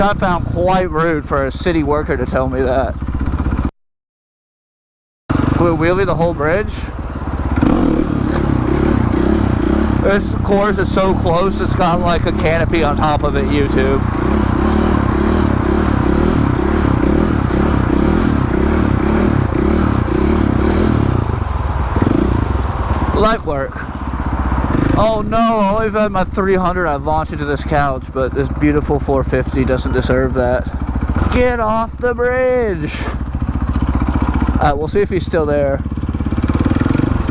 I found quite rude for a city worker to tell me that. Will we wheelie the whole bridge? This course is so close, it's got like a canopy on top of it, YouTube. Light work. Oh no, I only had my 300, I'd launch into this couch, but this beautiful 450 doesn't deserve that. Get off the bridge! Alright, we'll see if he's still there.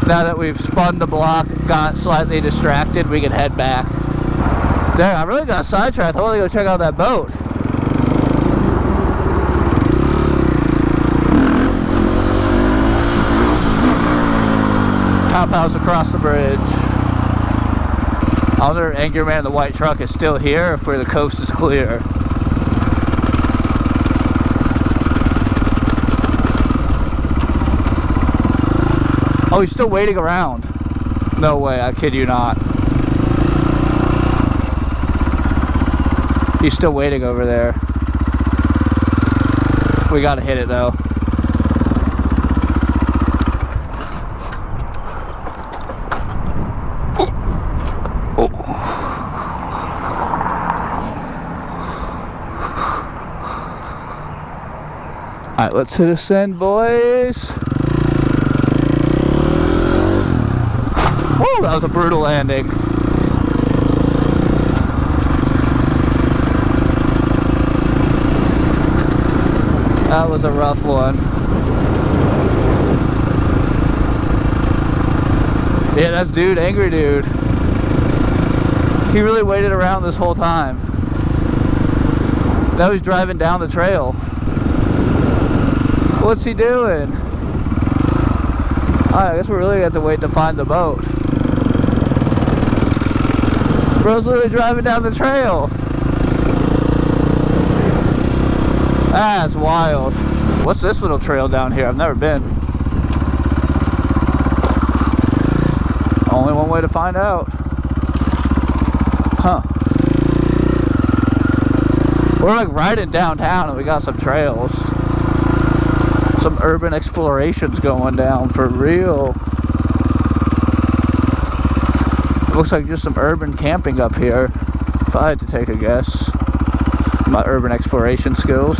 Now that we've spun the block, got slightly distracted, we can head back. Dang, I really got sidetracked. I want to go check out that boat. Top house across the bridge. I wonder if Angry Man in the white truck is still here, or if the coast is clear. Oh, he's still waiting around. No way, I kid you not. He's still waiting over there. We gotta hit it though. Alright, let's hit ascend, boys. Whoa, that was a brutal landing. That was a rough one. Yeah, that's dude, angry dude. He really waited around this whole time. Now he's driving down the trail. What's he doing? Alright, I guess we really have to wait to find the boat. Bro's literally driving down the trail. That's wild. What's this little trail down here? I've never been. Only one way to find out. Huh. We're like riding downtown and we got some trails. Some urban explorations going down for real. It looks like just some urban camping up here, if I had to take a guess. My urban exploration skills.